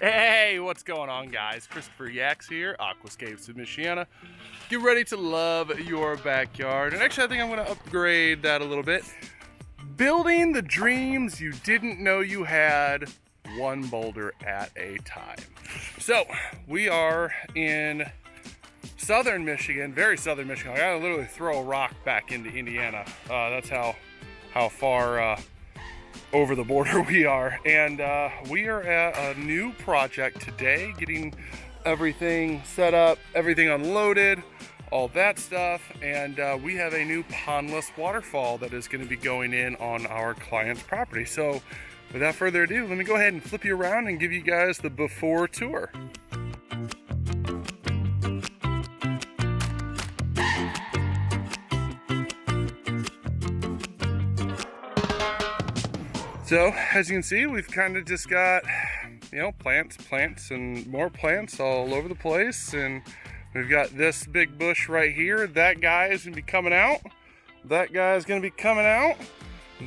Hey, what's going on, guys? Christopher Yaks here, Aquascapes of Michiana. Get ready to love your backyard. And actually, I think I'm going to upgrade that a little bit. Building the dreams you didn't know you had, one boulder at a time. So, we are in southern Michigan, very southern Michigan. I gotta literally throw a rock back into Indiana. That's how far over the border we are. And we are at a new project today, getting everything set up, everything unloaded, all that stuff. And we have a new Pondless waterfall that is going to be going in on our client's property. So without further ado, let me go ahead and flip you around and give you guys the before tour. So as you can see, we've kind of just got, plants and more plants all over the place. And we've got this big bush right here. That guy is gonna be coming out. That guy is gonna be coming out.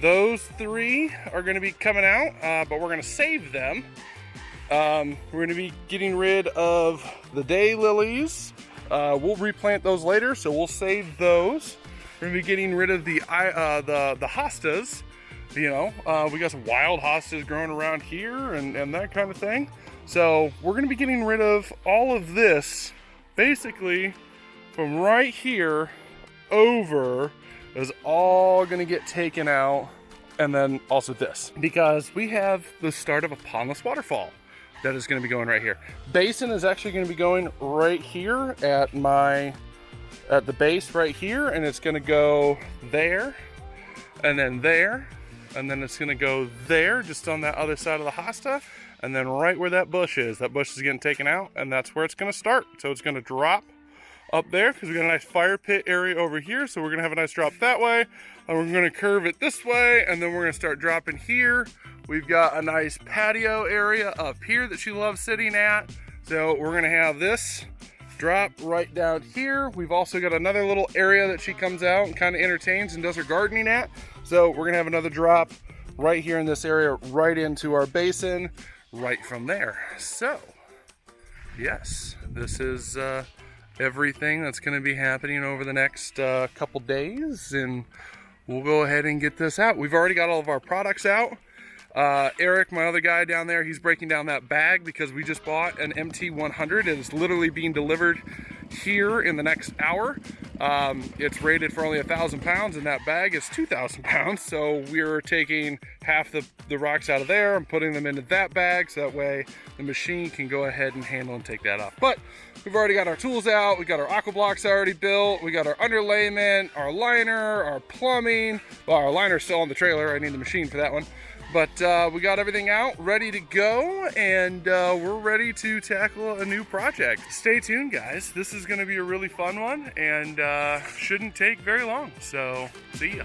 Those three are gonna be coming out, but we're gonna save them. We're gonna be getting rid of the daylilies. We'll replant those later, so we'll save those. We're gonna be getting rid of the hostas. We got some wild hostas growing around here and that kind of thing. So we're gonna be getting rid of all of this, basically from right here over is all gonna get taken out. And then also this, because we have the start of a pondless waterfall that is gonna be going right here. Basin is actually gonna be going right here at the base right here, and it's gonna go there and then there. And then it's gonna go there, just on that other side of the hosta. And then right where that bush is getting taken out, and that's where it's gonna start. So it's gonna drop up there, because we got a nice fire pit area over here. So we're gonna have a nice drop that way. And we're gonna curve it this way, and then we're gonna start dropping here. We've got a nice patio area up here that she loves sitting at. So we're gonna have this drop right down here. We've also got another little area that she comes out and kind of entertains and does her gardening at. So we're gonna have another drop right here in this area, right into our basin, right from there. So yes, this is everything that's gonna be happening over the next couple days, and we'll go ahead and get this out. We've already got all of our products out. Eric, my other guy down there, he's breaking down that bag because we just bought an MT100. It is literally being delivered here in the next hour. It's rated for only 1,000 pounds, and that bag is 2,000 pounds. So we're taking half the rocks out of there and putting them into that bag, so that way the machine can go ahead and handle and take that off. But we've already got our tools out. We got our Aqua blocks already built. We got our underlayment, our liner, our plumbing. Well, our liner's still on the trailer. I need the machine for that one. But we got everything out, ready to go, and we're ready to tackle a new project. Stay tuned, guys. This is going to be a really fun one, and shouldn't take very long. So, see ya.